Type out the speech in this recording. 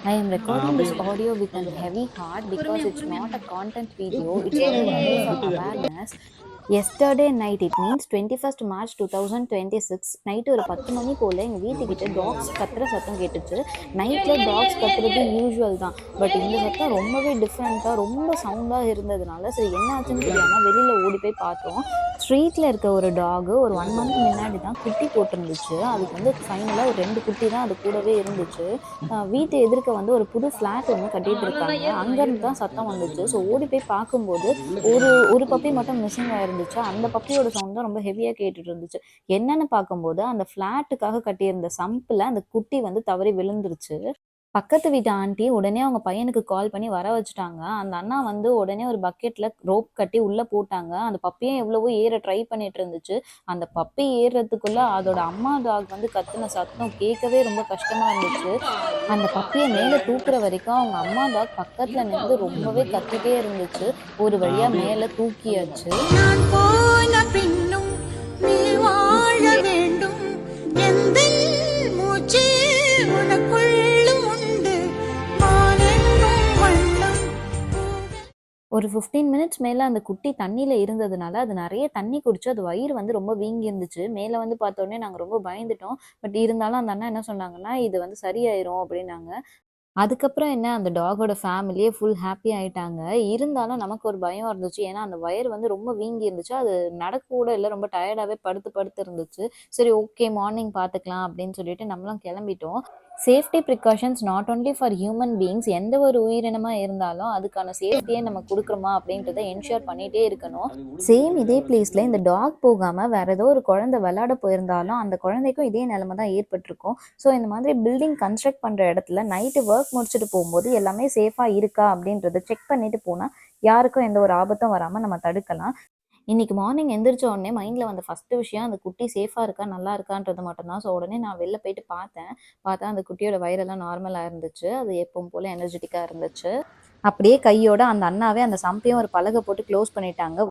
I am recording அப்படியே this audio with a heavy heart because it's not a content video, it's only for awareness. Yesterday night, it means 21st March 2026, night ஒரு 10 மணி போல் எங்கள் வீட்டுக்கிட்ட tax கத்துற சத்தம் கேட்டுச்சு. நைட்டில் tax கத்துறது usual தான், பட் இந்த சத்தம் ரொம்பவே டிஃப்ரெண்ட்டாக ரொம்ப சவுண்டாக இருந்ததுனால சரி என்ன ஆச்சுன்னு தெரியாமல் வெளியில் ஓடி போய் பார்த்தோம். ஸ்ட்ரீட்டில் இருக்க ஒரு டாகு ஒரு 1 மந்த் முன்னாடி தான் குட்டி போட்டிருந்துச்சு. அதுக்கு வந்து ஃபைனலாக ஒரு 2 குட்டி தான் அது கூடவே இருந்துச்சு. வீட்டு எதிர்க்க வந்து ஒரு புது ஃப்ளாட் ஒன்று கட்டிட்டு இருக்காங்க. அங்கேருந்து தான் சத்தம் வந்துச்சு. ஸோ ஓடி போய் பார்க்கும்போது ஒரு ஒரு பப்பி மட்டும் மிஸ்ஸிங் ஆயிருந்துச்சு. அந்த பப்பியோட சவுண்ட் தான் ரொம்ப ஹெவியாக கேட்டுட்டு இருந்துச்சு. என்னன்னு பார்க்கும்போது அந்த ஃப்ளாட்டுக்காக கட்டியிருந்த சம்பில் அந்த குட்டி வந்து தவறி விழுந்துருச்சு. பக்கத்து வீட்டு ஆண்டி உடனே அவங்க பையனுக்கு கால் பண்ணி வர வச்சுட்டாங்க. அந்த அண்ணா வந்து உடனே ஒரு பக்கெட்ல ரோப் கட்டி உள்ள போட்டாங்க. அந்த பப்பியும் எவ்வளவோ ஏற ட்ரை பண்ணிட்டு இருந்துச்சு. அந்த பப்பி ஏறுறதுக்குள்ள அதோட அம்மா டாக் வந்து கத்துன சத்தம் கேட்கவே ரொம்ப கஷ்டமா இருந்துச்சு. அந்த பப்பிய மேல தூக்குற வரைக்கும் அவங்க அம்மா டாக் பக்கத்துல நின்று ரொம்பவே கத்திட்டே இருந்துச்சு. ஒரு வழியா அப்படியே மேல தூக்கியாச்சு. நான் போன பின்னும் நீ வாழ வேண்டும் எந்தன் மூச்சே உனக்குள்ளும் உண்டு வானெங்கும் வண்ணம் ஒரு 15 மினிட்ஸ் மேல அந்த குட்டி தண்ணியில இருந்ததுனால, அது நெறைய தண்ணி குடிச்சு அது வயிறு வந்து ரொம்ப வீங்கி இருந்துச்சு. மேல வந்து பார்த்தோனே நாங்க ரொம்ப பயந்துட்டோம். பட் இருந்தாலும் அந்த அண்ணா என்ன சொன்னாங்கன்னா, "இது வந்து சரியாயிரும்" அப்படின்னாங்க. அதுக்கப்புறம் என்ன அந்த டாகோட ஃபேமிலியே ஃபுல் ஹாப்பி ஆயிட்டாங்க. இருந்தாலும் நமக்கு ஒரு பயம் இருந்துச்சு. ஏன்னா, அந்த வயிறு வந்து ரொம்ப வீங்கி இருந்துச்சு. அது நடக்க கூட இல்ல. ரொம்ப டயர்டாவே படுத்து படுத்து இருந்துச்சு. சரி ஓகே மார்னிங் பார்த்துக்கலாம் அப்படின்னு சொல்லிட்டு நம்மளும் கிளம்பிட்டோம். Safety precautions not only for human beings. எந்த ஒரு உயிரினமா இருந்தாலும் அதுக்கான சேஃப்டிய நம்ம குடுக்குறோமா அப்படின்றத என்ஷூர் பண்ணிட்டே இருக்கணும். சேம் இதே பிளேஸ்ல இந்த டாக் போகாம வேற ஏதோ ஒரு குழந்தை விளையாட போயிருந்தாலும், அந்த குழந்தைக்கும் இதே நிலைமை தான் ஏற்பட்டிருக்கும். ஸோ இந்த மாதிரி பில்டிங் கன்ஸ்ட்ரக்ட் பண்ற இடத்துல நைட்டு ஒர்க் முடிச்சுட்டு போகும்போது எல்லாமே சேஃபா இருக்கா அப்படின்றத செக் பண்ணிட்டு போனா, யாருக்கும் எந்த ஒரு ஆபத்தும் வராம நம்ம தடுக்கலாம். இன்னைக்கு மார்னிங் எந்திரிச்ச உடனே மைண்ட்ல வந்த ஃபர்ஸ்ட் விஷயம் அந்த குட்டி சேஃபா இருக்கா, நல்லா இருக்கான்றது மட்டும் தான். ஸோ உடனே நான் வெளில போயிட்டு பார்த்தேன். பார்த்தா அந்த குட்டியோட வயிறெல்லாம் நார்மலா இருந்துச்சு. அது எப்பவும் போல எனர்ஜெட்டிக்கா இருந்துச்சு. அப்படியே கையோட அந்த அண்ணாவே அந்த சம்பையும் ஒரு பலகை போட்டு க்ளோஸ் பண்ணிட்டாங்க.